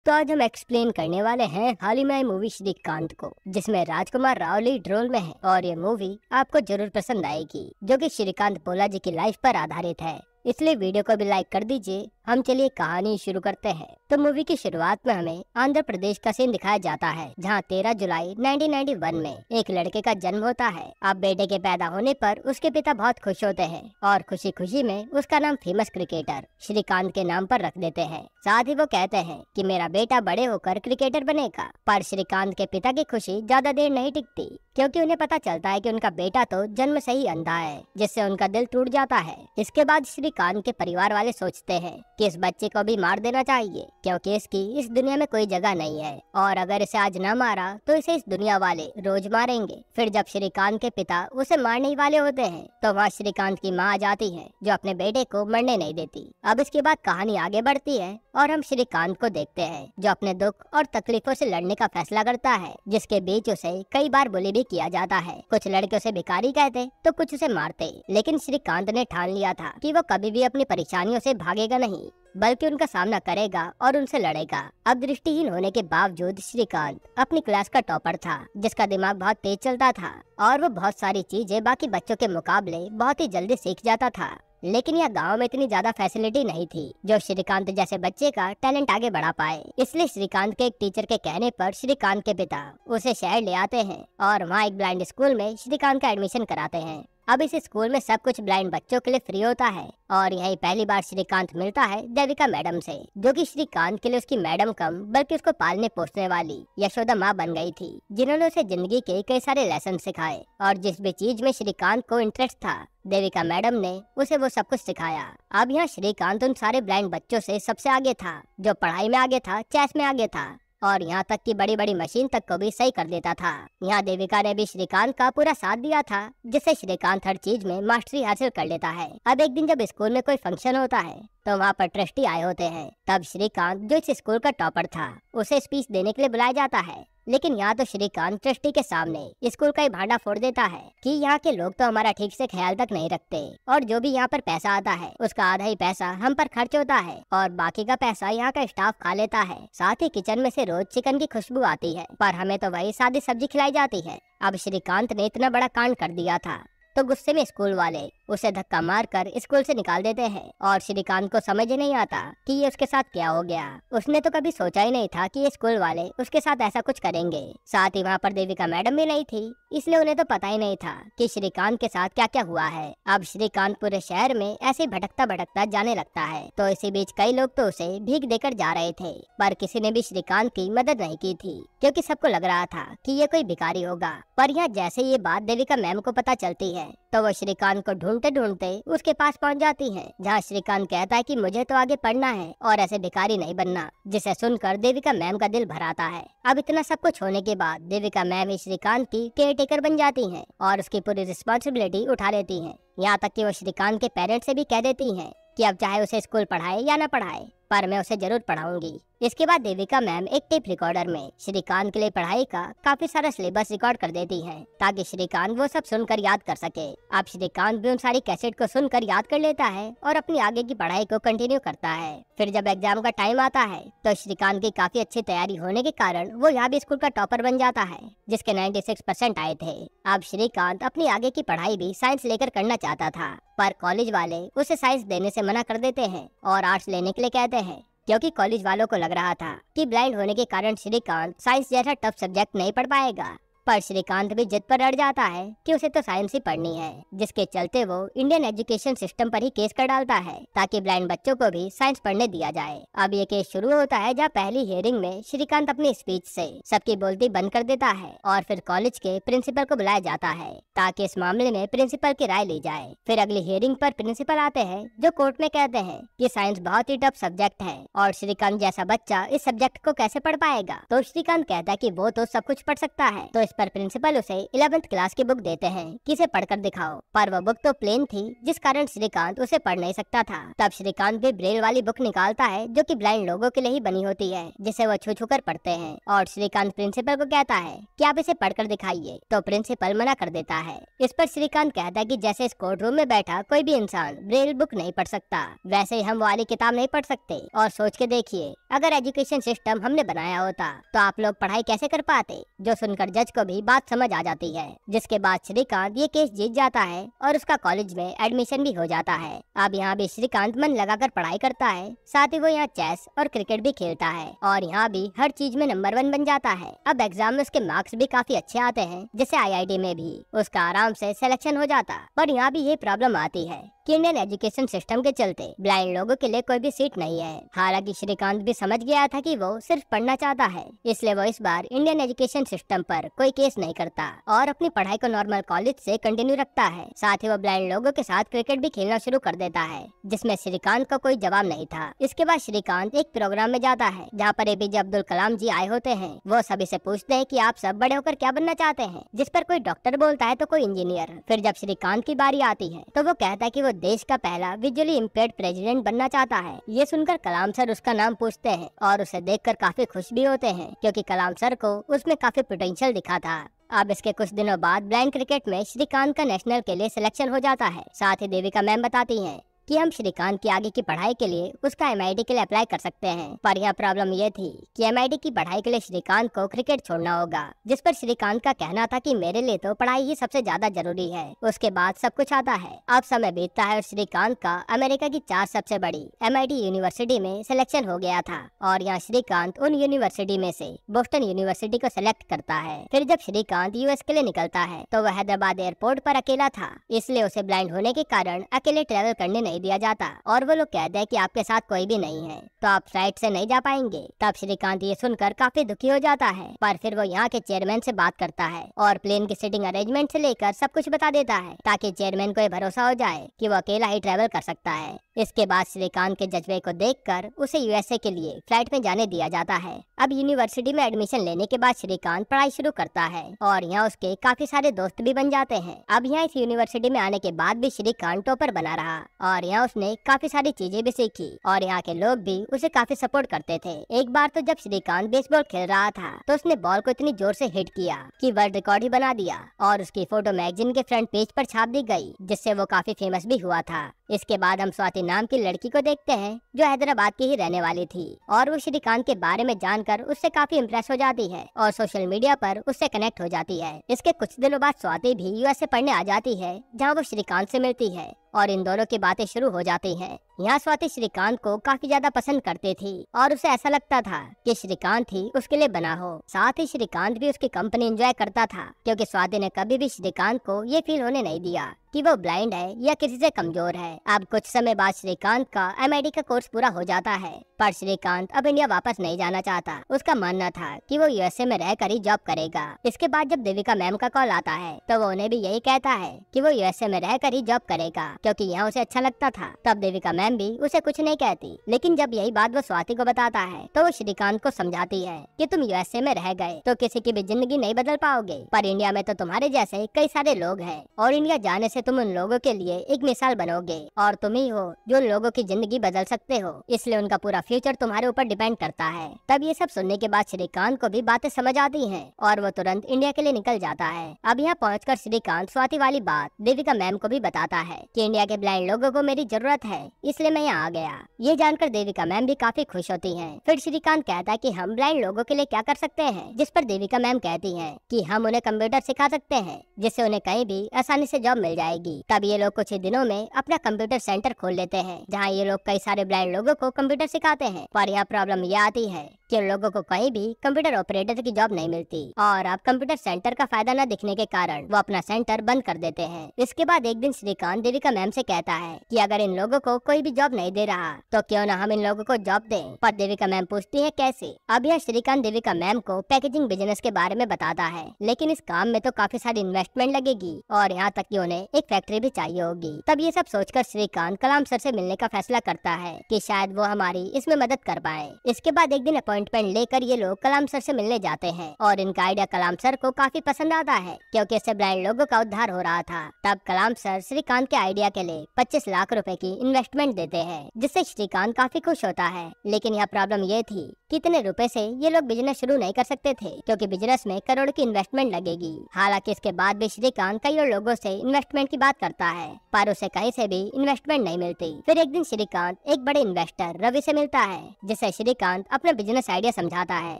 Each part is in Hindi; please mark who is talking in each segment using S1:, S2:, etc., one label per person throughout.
S1: तो आज हम एक्सप्लेन करने वाले हैं हाल ही में आई मूवी श्रीकांत को, जिसमें राजकुमार राव लीड रोल में है। और ये मूवी आपको जरूर पसंद आएगी, जो कि श्रीकांत बोला जी की लाइफ पर आधारित है। इसलिए वीडियो को भी लाइक कर दीजिए। हम चलिए कहानी शुरू करते हैं। तो मूवी की शुरुआत में हमें आंध्र प्रदेश का सीन दिखाया जाता है, जहां 13 जुलाई 1991 में एक लड़के का जन्म होता है। अब बेटे के पैदा होने पर उसके पिता बहुत खुश होते हैं और खुशी खुशी में उसका नाम फेमस क्रिकेटर श्रीकांत के नाम पर रख देते हैं। साथ ही वो कहते हैं कि मेरा बेटा बड़े होकर क्रिकेटर बनेगा। पर श्रीकांत के पिता की खुशी ज्यादा देर नहीं टिकती, क्योंकि उन्हें पता चलता है कि उनका बेटा तो जन्म से ही अंधा है, जिससे उनका दिल टूट जाता है। इसके बाद श्रीकांत के परिवार वाले सोचते हैं कि इस बच्चे को भी मार देना चाहिए, क्योंकि इसकी इस दुनिया में कोई जगह नहीं है, और अगर इसे आज न मारा तो इसे इस दुनिया वाले रोज मारेंगे। फिर जब श्रीकांत के पिता उसे मारने ही वाले होते हैं, तो वहाँ श्रीकांत की माँ आ जाती है, जो अपने बेटे को मरने नहीं देती। अब इसके बाद कहानी आगे बढ़ती है और हम श्रीकांत को देखते हैं, जो अपने दुख और तकलीफों से लड़ने का फैसला करता है, जिसके बीच उसे कई बार बुली भी किया जाता है। कुछ लड़के उसे भिखारी कहते तो कुछ उसे मारते, लेकिन श्रीकांत ने ठान लिया था कि वो कभी भी अपनी परेशानियों से भागेगा नहीं, बल्कि उनका सामना करेगा और उनसे लड़ेगा। अब दृष्टिहीन होने के बावजूद श्रीकांत अपनी क्लास का टॉपर था, जिसका दिमाग बहुत तेज चलता था और वो बहुत सारी चीजें बाकी बच्चों के मुकाबले बहुत ही जल्दी सीख जाता था। लेकिन यह गांव में इतनी ज्यादा फैसिलिटी नहीं थी जो श्रीकांत जैसे बच्चे का टैलेंट आगे बढ़ा पाए। इसलिए श्रीकांत के एक टीचर के कहने पर श्रीकांत के पिता उसे शहर ले आते हैं और वहाँ एक ब्लाइंड स्कूल में श्रीकांत का एडमिशन कराते हैं। अब इस स्कूल में सब कुछ ब्लाइंड बच्चों के लिए फ्री होता है, और यही पहली बार श्रीकांत मिलता है देविका मैडम से, जो कि श्रीकांत के लिए उसकी मैडम कम बल्कि उसको पालने पोसने वाली यशोदा माँ बन गई थी, जिन्होंने उसे जिंदगी के कई सारे लेसन सिखाए। और जिस भी चीज में श्रीकांत को इंटरेस्ट था, देविका मैडम ने उसे वो सब कुछ सिखाया। अब यहाँ श्रीकांत उन सारे ब्लाइंड बच्चों से सबसे आगे था, जो पढ़ाई में आगे था, चेस में आगे था, और यहाँ तक कि बड़ी बड़ी मशीन तक को भी सही कर देता था। यहाँ देविका ने भी श्रीकांत का पूरा साथ दिया था, जिससे श्रीकांत हर चीज में मास्टरी हासिल कर लेता है। अब एक दिन जब स्कूल में कोई फंक्शन होता है, तो वहाँ पर ट्रस्टी आए होते हैं। तब श्रीकांत, जो इस स्कूल का टॉपर था, उसे स्पीच देने के लिए बुलाया जाता है। लेकिन यहाँ तो श्रीकांत ट्रस्टी के सामने स्कूल का ही भांडा फोड़ देता है कि यहाँ के लोग तो हमारा ठीक से ख्याल तक नहीं रखते, और जो भी यहाँ पर पैसा आता है उसका आधा ही पैसा हम पर खर्च होता है, और बाकी का पैसा यहाँ का स्टाफ खा लेता है। साथ ही किचन में से रोज चिकन की खुशबू आती है, पर हमें तो वही सादी सब्जी खिलाई जाती है। अब श्रीकांत ने इतना बड़ा कांड कर दिया था, तो गुस्से में स्कूल वाले उसे धक्का मारकर स्कूल से निकाल देते हैं। और श्रीकांत को समझ ही नहीं आता कि ये उसके साथ क्या हो गया। उसने तो कभी सोचा ही नहीं था कि ये स्कूल वाले उसके साथ ऐसा कुछ करेंगे। साथ ही वहाँ पर देविका मैडम भी नहीं थी, इसलिए उन्हें तो पता ही नहीं था कि श्रीकांत के साथ क्या क्या हुआ है। अब श्रीकांत पूरे शहर में ऐसे भटकता भटकता जाने लगता है। तो इसी बीच कई लोग तो उसे भीख देकर जा रहे थे, पर किसी ने भी श्रीकांत की मदद नहीं की थी, क्योंकि सबको लग रहा था कि ये कोई भिखारी होगा। पर यहाँ जैसे ये बात देविका मैम को पता चलती है, तो वो श्रीकांत को ढूंढते ढूंढते उसके पास पहुंच जाती हैं, जहां श्रीकांत कहता है कि मुझे तो आगे पढ़ना है और ऐसे भिखारी नहीं बनना, जिसे सुनकर देविका मैम का दिल भर आता है। अब इतना सब कुछ होने के बाद देविका मैम श्रीकांत की केयर टेकर बन जाती हैं और उसकी पूरी रिस्पॉन्सिबिलिटी उठा लेती हैं। यहाँ तक कि वो श्रीकांत के पेरेंट्स से भी कह देती हैं कि अब चाहे उसे स्कूल पढ़ाए या न पढ़ाए, पर मैं उसे जरूर पढ़ाऊंगी। इसके बाद देविका मैम एक टेप रिकॉर्डर में श्रीकांत के लिए पढ़ाई का काफी सारा सिलेबस रिकॉर्ड कर देती हैं, ताकि श्रीकांत वो सब सुनकर याद कर सके। अब श्रीकांत भी उन सारी कैसेट को सुनकर याद कर लेता है और अपनी आगे की पढ़ाई को कंटिन्यू करता है। फिर जब एग्जाम का टाइम आता है, तो श्रीकांत की काफी अच्छी तैयारी होने के कारण वो यहाँ भी स्कूल का टॉपर बन जाता है, जिसके 96% आए थे। अब श्रीकांत अपनी आगे की पढ़ाई भी साइंस लेकर करना चाहता था, पर कॉलेज वाले उसे साइंस देने से मना कर देते हैं और आर्ट्स लेने के लिए कहते हैं, क्योंकि कॉलेज वालों को लग रहा था कि ब्लाइंड होने के कारण श्रीकांत साइंस जैसा टफ सब्जेक्ट नहीं पढ़ पाएगा। पर श्रीकांत भी जिद पर अड़ जाता है कि उसे तो साइंस ही पढ़नी है, जिसके चलते वो इंडियन एजुकेशन सिस्टम पर ही केस कर डालता है, ताकि ब्लाइंड बच्चों को भी साइंस पढ़ने दिया जाए। अब ये केस शुरू होता है, जहाँ पहली हियरिंग में श्रीकांत अपनी स्पीच से सबकी बोलती बंद कर देता है, और फिर कॉलेज के प्रिंसिपल को बुलाया जाता है, ताकि इस मामले में प्रिंसिपल की राय ली जाए। फिर अगली हियरिंग पर प्रिंसिपल आते हैं, जो कोर्ट में कहते हैं कि साइंस बहुत ही टफ सब्जेक्ट है, और श्रीकांत जैसा बच्चा इस सब्जेक्ट को कैसे पढ़ पाएगा। तो श्रीकांत कहता है कि वो तो सब कुछ पढ़ सकता है। तो इस पर प्रिंसिपल उसे 11th क्लास की बुक देते हैं कि इसे पढ़कर दिखाओ, पर वो बुक तो प्लेन थी, जिस कारण श्रीकांत उसे पढ़ नहीं सकता था। तब श्रीकांत भी ब्रेल वाली बुक निकालता है, जो कि ब्लाइंड लोगों के लिए ही बनी होती है, जिसे वो छू छू कर पढ़ते हैं। और श्रीकांत प्रिंसिपल को कहता है कि आप इसे पढ़कर दिखाइए, तो प्रिंसिपल मना कर देता है। इस पर श्रीकांत कहता है कि जैसे इस कोर्ट रूम में बैठा कोई भी इंसान ब्रेल बुक नहीं पढ़ सकता, वैसे ही हम वाली किताब नहीं पढ़ सकते। और सोच के देखिए अगर एजुकेशन सिस्टम हमने बनाया होता तो आप लोग पढ़ाई कैसे कर पाते। जो सुनकर जज को भी बात समझ आ जाती है, जिसके बाद श्रीकांत ये केस जीत जाता है और उसका कॉलेज में एडमिशन भी हो जाता है। अब यहाँ भी श्रीकांत मन लगाकर पढ़ाई करता है, साथ ही वो यहाँ चेस और क्रिकेट भी खेलता है और यहाँ भी हर चीज में नंबर 1 बन जाता है। अब एग्जाम में उसके मार्क्स भी काफी अच्छे आते हैं, जैसे IIT में भी उसका आराम से सिलेक्शन हो जाता। पर यहाँ भी ये प्रॉब्लम आती है कि इंडियन एजुकेशन सिस्टम के चलते ब्लाइंड लोगों के लिए कोई भी सीट नहीं है। हालांकि श्रीकांत भी समझ गया था कि वो सिर्फ पढ़ना चाहता है, इसलिए वो इस बार इंडियन एजुकेशन सिस्टम पर कोई केस नहीं करता और अपनी पढ़ाई को नॉर्मल कॉलेज से कंटिन्यू रखता है। साथ ही वो ब्लाइंड लोगों के साथ क्रिकेट भी खेलना शुरू कर देता है, जिसमें श्रीकांत का कोई जवाब नहीं था। इसके बाद श्रीकांत एक प्रोग्राम में जाता है जहाँ पर APJ अब्दुल कलाम जी आए होते हैं। वो सभी से पूछते हैं कि आप सब बड़े होकर क्या बनना चाहते हैं, जिस पर कोई डॉक्टर बोलता है तो कोई इंजीनियर। फिर जब श्रीकांत की बारी आती है तो वो कहता है कि वो देश का पहला विजुअली इम्पेयर्ड प्रेसिडेंट बनना चाहता है। ये सुनकर कलाम सर उसका नाम पूछते हैं और उसे देखकर काफी खुश भी होते हैं, क्योंकि कलाम सर को उसमें काफी पोटेंशियल दिखा था। अब इसके कुछ दिनों बाद ब्लाइंड क्रिकेट में श्रीकांत का नेशनल के लिए सिलेक्शन हो जाता है। साथ ही देविका मैम बताती हैं कि हम श्रीकांत की आगे की पढ़ाई के लिए उसका MIT के लिए अप्लाई कर सकते हैं। पर यह प्रॉब्लम ये थी कि MIT की पढ़ाई के लिए श्रीकांत को क्रिकेट छोड़ना होगा, जिस पर श्रीकांत का कहना था कि मेरे लिए तो पढ़ाई ही सबसे ज्यादा जरूरी है, उसके बाद सब कुछ आता है। अब समय बीतता है और श्रीकांत का अमेरिका की 4 सबसे बड़ी MIT यूनिवर्सिटी में सिलेक्शन हो गया था और यहाँ श्रीकांत उन यूनिवर्सिटी में से बोस्टन यूनिवर्सिटी को सिलेक्ट करता है। फिर जब श्रीकांत US के लिए निकलता है तो वह हैदराबाद एयरपोर्ट पर अकेला था, इसलिए उसे ब्लाइंड होने के कारण अकेले ट्रेवल करने नहीं दिया जाता और वो लोग कहते हैं कि आपके साथ कोई भी नहीं है तो आप फ्लाइट से नहीं जा पाएंगे। तब श्रीकांत ये सुनकर काफी दुखी हो जाता है, पर फिर वो यहाँ के चेयरमैन से बात करता है और प्लेन की सीटिंग अरेंजमेंट से लेकर सब कुछ बता देता है, ताकि चेयरमैन को ये भरोसा हो जाए कि वो अकेला ही ट्रेवल कर सकता है। इसके बाद श्रीकांत के जज्बे को देखकर उसे USA के लिए फ्लाइट में जाने दिया जाता है। अब यूनिवर्सिटी में एडमिशन लेने के बाद श्रीकांत पढ़ाई शुरू करता है और यहाँ उसके काफी सारे दोस्त भी बन जाते हैं। अब यहाँ इस यूनिवर्सिटी में आने के बाद भी श्रीकांत टॉपर बना रहा और यहाँ उसने काफी सारी चीजें भी सीखी और यहाँ के लोग भी उसे काफी सपोर्ट करते थे। एक बार तो जब श्रीकांत बेसबॉल खेल रहा था तो उसने बॉल को इतनी जोर से हिट किया कि वर्ल्ड रिकॉर्ड ही बना दिया और उसकी फोटो मैगजीन के फ्रंट पेज पर छाप दी गई, जिससे वो काफी फेमस भी हुआ था। इसके बाद हम स्वाति नाम की लड़की को देखते हैं जो हैदराबाद की ही रहने वाली थी और वो श्रीकांत के बारे में जानकर उससे काफी इम्प्रेस हो जाती है और सोशल मीडिया पर उससे कनेक्ट हो जाती है। इसके कुछ दिनों बाद स्वाति भी US पढ़ने आ जाती है, जहाँ वो श्रीकांत से मिलती है और इन दोनों की बातें शुरू हो जाती हैं। यहाँ स्वाति श्रीकांत को काफी ज्यादा पसंद करती थी और उसे ऐसा लगता था कि श्रीकांत ही उसके लिए बना हो। साथ ही श्रीकांत भी उसकी कंपनी एंजॉय करता था, क्योंकि स्वाति ने कभी भी श्रीकांत को ये फील होने नहीं दिया कि वो ब्लाइंड है या किसी से कमजोर है। अब कुछ समय बाद श्रीकांत का MIT का कोर्स पूरा हो जाता है, पर श्रीकांत अब इंडिया वापस नहीं जाना चाहता। उसका मानना था कि वो USA में रहकर ही जॉब करेगा। इसके बाद जब देविका मैम का कॉल आता है तो वो उन्हें भी यही कहता है कि वो USA में रहकर ही जॉब करेगा, क्योंकि यहाँ उसे अच्छा लगता था। तब देविका मैम भी उसे कुछ नहीं कहती, लेकिन जब यही बात वो स्वाति को बताता है तो वो श्रीकांत को समझाती है कि तुम USA में रह गए तो किसी की भी जिंदगी नहीं बदल पाओगे, पर इंडिया में तो तुम्हारे जैसे कई सारे लोग हैं और इंडिया जाने से तुम उन लोगों के लिए एक मिसाल बनोगे और तुम ही हो जो उन लोगों की जिंदगी बदल सकते हो, इसलिए उनका पूरा फ्यूचर तुम्हारे ऊपर डिपेंड करता है। तब ये सब सुनने के बाद श्रीकांत को भी बातें समझ आती हैं और वो तुरंत इंडिया के लिए निकल जाता है। अब यहाँ पहुंचकर श्रीकांत स्वाति वाली बात देविका मैम को भी बताता है कि इंडिया के ब्लाइंड लोगों को मेरी जरूरत है, इसलिए मैं यहाँ आ गया। ये जानकर देविका मैम भी काफी खुश होती है। फिर श्रीकांत कहता है कि हम ब्लाइंड लोगों के लिए क्या कर सकते हैं, जिस पर देविका मैम कहती है कि हम उन्हें कंप्यूटर सिखा सकते हैं, जिससे उन्हें कहीं भी आसानी से जॉब मिल जाएगी। तब ये लोग कुछ ही दिनों में अपना कंप्यूटर सेंटर खोल लेते हैं, जहाँ ये लोग कई सारे ब्लाइंड लोगों को कंप्यूटर सिखाते हैं। पर यह प्रॉब्लम ये आती है कि उन लोगों को कहीं भी कंप्यूटर ऑपरेटर की जॉब नहीं मिलती और अब कंप्यूटर सेंटर का फायदा न दिखने के कारण वो अपना सेंटर बंद कर देते हैं। इसके बाद एक दिन श्रीकांत देविका मैम से कहता है कि अगर इन लोगों को कोई भी जॉब नहीं दे रहा तो क्यों ना हम इन लोगों को जॉब दें। पर देविका मैम पूछती है कैसे। अब यह श्रीकांत देविका मैम को पैकेजिंग बिजनेस के बारे में बताता है, लेकिन इस काम में तो काफी सारी इन्वेस्टमेंट लगेगी और यहाँ तक कि उन्हें एक फैक्ट्री भी चाहिए होगी। तब ये सब सोचकर श्रीकांत कलाम सर से मिलने का फैसला करता है कि शायद वो हमारी इसमें मदद कर पाए। इसके बाद एक दिन अपॉइंटमेंट लेकर ये लोग कलाम सर से मिलने जाते हैं और इनका आइडिया कलाम सर को काफी पसंद आता है, क्योंकि इससे ब्लाइंड लोगों का उद्धार हो रहा था। तब कलाम सर श्रीकांत के आइडिया के लिए 25 लाख रुपए की इन्वेस्टमेंट देते हैं, जिससे श्रीकांत काफी खुश होता है। लेकिन यह प्रॉब्लम ये थी कितने रुपए से ये लोग बिजनेस शुरू नहीं कर सकते थे, क्योंकि बिजनेस में करोड़ की इन्वेस्टमेंट लगेगी। हालांकि इसके बाद भी श्रीकांत कई और लोगों से इन्वेस्टमेंट की बात करता है, पर उसे कहीं से भी इन्वेस्टमेंट नहीं मिलती। फिर एक दिन श्रीकांत एक बड़े इन्वेस्टर रवि से मिलता है, जिसे श्रीकांत अपना बिजनेस आइडिया समझाता है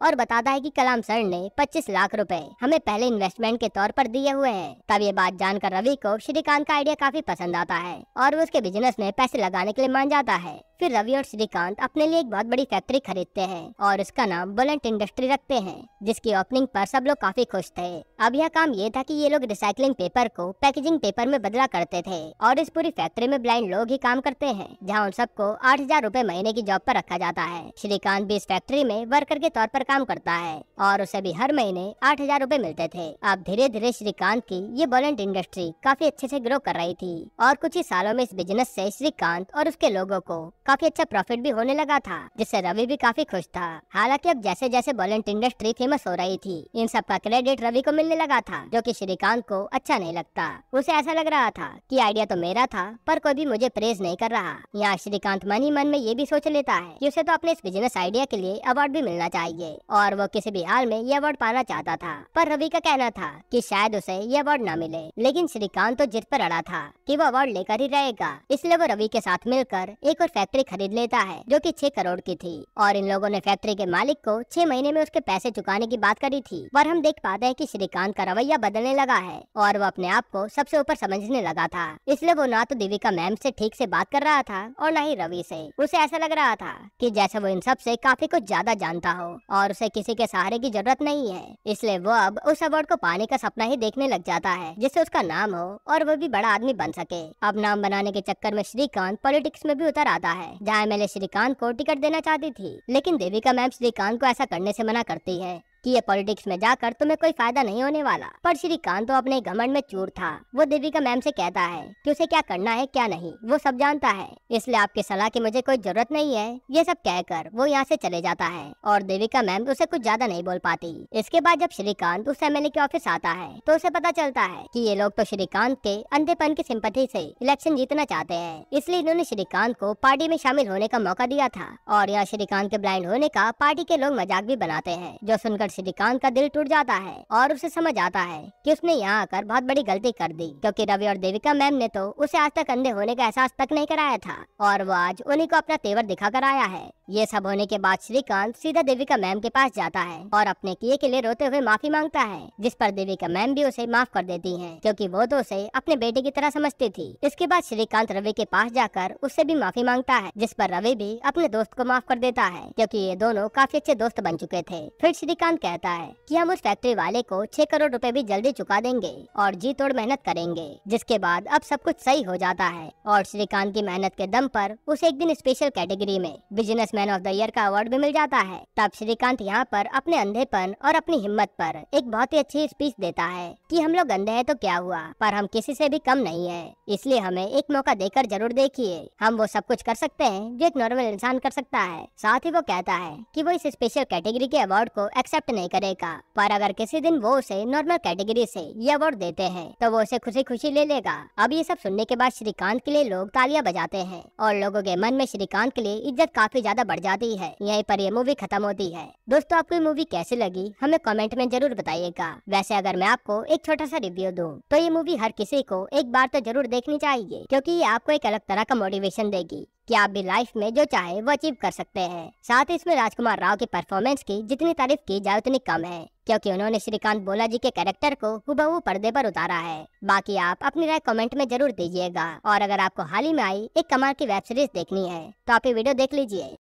S1: और बताता है कि कलाम सर ने 25 लाख रुपए हमें पहले इन्वेस्टमेंट के तौर पर दिए हुए हैं। तब ये बात जानकर रवि को श्रीकांत का आइडिया काफी पसंद आता है और वो उसके बिजनेस में पैसे लगाने के लिए मान जाता है। फिर रवि और श्रीकांत अपने लिए एक बहुत बड़ी फैक्ट्री खरीदते हैं और उसका नाम बुलेंट इंडस्ट्री रखते हैं, जिसकी ओपनिंग पर सब लोग काफी खुश थे। अब यह काम ये था कि ये लोग रिसाइकलिंग पेपर को पैकेजिंग पेपर में बदला करते थे और इस पूरी फैक्ट्री में ब्लाइंड लोग ही काम करते हैं, जहाँ उन सबको 8,000 रुपए महीने की जॉब पर रखा जाता है। श्रीकांत भी इस फैक्ट्री में वर्कर के तौर पर काम करता है और उसे भी हर महीने 8,000 रुपए मिलते थे। अब धीरे धीरे श्रीकांत की ये बुलेंट इंडस्ट्री काफी अच्छे से ग्रो कर रही थी और कुछ ही सालों में इस बिजनेस से श्रीकांत और उसके लोगों को काफी अच्छा प्रॉफिट भी होने लगा था, जिससे रवि भी काफी खुश था। हालांकि अब जैसे जैसे बुलेंट इंडस्ट्री फेमस हो रही थी, इन सब का क्रेडिट रवि को मिलने लगा था, जो कि श्रीकांत को अच्छा नहीं लगता। उसे ऐसा लग रहा था कि आइडिया तो मेरा था, पर कोई भी मुझे प्रेज नहीं कर रहा। यहाँ श्रीकांत मन ही मन में ये भी सोच लेता है कि उसे तो अपने इस बिजनेस आइडिया के लिए अवार्ड भी मिलना चाहिए और वो किसी भी हाल में ये अवार्ड पाना चाहता था। पर रवि का कहना था कि शायद उसे ये अवार्ड न मिले, लेकिन श्रीकांत तो जिद पर अड़ा था कि वो अवार्ड लेकर ही रहेगा। इसलिए वो रवि के साथ मिलकर एक और फैक्ट्री खरीद लेता है, जो कि 6 करोड़ की थी और इन लोगों ने फैक्ट्री के मालिक को 6 महीने में उसके पैसे चुकाने की बात करी थी। पर हम देख पाते हैं कि श्रीकांत का रवैया बदलने लगा है और वो अपने आप को सबसे ऊपर समझने लगा था। इसलिए वो ना तो देविका मैम से ठीक से बात कर रहा था और ना ही रवि से। उसे ऐसा लग रहा था कि जैसे वो इन सब से काफी कुछ ज्यादा जानता हो और उसे किसी के सहारे की जरूरत नहीं है। इसलिए वो अब उस अवार्ड को पाने का सपना ही देखने लग जाता है, जिससे उसका नाम हो और वो भी बड़ा आदमी बन सके। अब नाम बनाने के चक्कर में श्रीकांत पॉलिटिक्स में भी उतर आता है, जहाँ MLA श्रीकांत को टिकट देना चाहती थी, लेकिन देविका मैम श्रीकांत को ऐसा करने से मना करती है कि ये पॉलिटिक्स में जाकर तुम्हें कोई फायदा नहीं होने वाला। पर श्रीकांत तो अपने घमंड में चूर था। वो देविका मैम से कहता है कि उसे क्या करना है क्या नहीं वो सब जानता है, इसलिए आपकी सलाह की मुझे कोई जरूरत नहीं है। ये सब कहकर वो यहाँ से चले जाता है और देविका मैम उसे कुछ ज्यादा नहीं बोल पाती। इसके बाद जब श्रीकांत उस MLA के ऑफिस आता है तो उसे पता चलता है कि ये लोग तो श्रीकांत के अंधेपन की सिंपैथी से इलेक्शन जीतना चाहते हैं, इसलिए इन्होंने श्रीकांत को पार्टी में शामिल होने का मौका दिया था और यहाँ श्रीकांत के ब्लाइंड होने का पार्टी के लोग मजाक भी बनाते हैं, जो सुनकर श्रीकांत का दिल टूट जाता है और उसे समझ आता है कि उसने यहाँ आकर बहुत बड़ी गलती कर दी, क्योंकि रवि और देविका मैम ने तो उसे आज तक अंधे होने का एहसास तक नहीं कराया था और वो आज उन्हीं को अपना तेवर दिखा कर आया है। ये सब होने के बाद श्रीकांत सीधा देविका मैम के पास जाता है और अपने किए के लिए रोते हुए माफी मांगता है, जिस पर देविका मैम भी उसे माफ कर देती हैं, क्योंकि वो तो उसे अपने बेटे की तरह समझती थी। इसके बाद श्रीकांत रवि के पास जाकर उससे भी माफी मांगता है, जिस पर रवि भी अपने दोस्त को माफ कर देता है, क्योंकि ये दोनों काफी अच्छे दोस्त बन चुके थे। फिर श्रीकांत कहता है कि हम उस फैक्ट्री वाले को 6 करोड़ रुपए भी जल्दी चुका देंगे और जी तोड़ मेहनत करेंगे। जिसके बाद अब सब कुछ सही हो जाता है और श्रीकांत की मेहनत के दम पर उसे एक दिन स्पेशल कैटेगरी में बिजनेसमैन ऑफ द ईयर का अवार्ड भी मिल जाता है। तब श्रीकांत यहाँ पर अपने अंधेपन और अपनी हिम्मत पर एक बहुत ही अच्छी स्पीच देता है कि हम लोग अंधे हैं तो क्या हुआ, पर हम किसी से भी कम नहीं है, इसलिए हमें एक मौका देकर जरूर देखिए। हम वो सब कुछ कर सकते हैं जो एक नॉर्मल इंसान कर सकता है। साथ ही वो कहता है कि वो इस स्पेशल कैटेगरी के अवार्ड को एक्सेप्ट नहीं करेगा, पर अगर किसी दिन वो उसे नॉर्मल कैटेगरी से ये अवार्ड देते हैं तो वो उसे खुशी खुशी ले लेगा। अब ये सब सुनने के बाद श्रीकांत के लिए लोग तालियां बजाते हैं और लोगों के मन में श्रीकांत के लिए इज्जत काफी ज्यादा बढ़ जाती है। यहीं पर ये मूवी खत्म होती है। दोस्तों, आपको ये मूवी कैसी लगी हमें कमेंट में जरूर बताइएगा। वैसे अगर मैं आपको एक छोटा सा रिव्यू दूं तो ये मूवी हर किसी को एक बार तो जरूर देखनी चाहिए, क्योंकि ये आपको एक अलग तरह का मोटिवेशन देगी कि आप भी लाइफ में जो चाहे वो अचीव कर सकते हैं। साथ ही इसमें राजकुमार राव की परफॉर्मेंस की जितनी तारीफ की जाए उतनी कम है, क्योंकि उन्होंने श्रीकांत बोलाजी के कैरेक्टर को हुबहू पर्दे पर उतारा है। बाकी आप अपनी राय कमेंट में जरूर दीजिएगा और अगर आपको हाल ही में आई एक कमाल की वेब सीरीज देखनी है तो आप ये वीडियो देख लीजिए।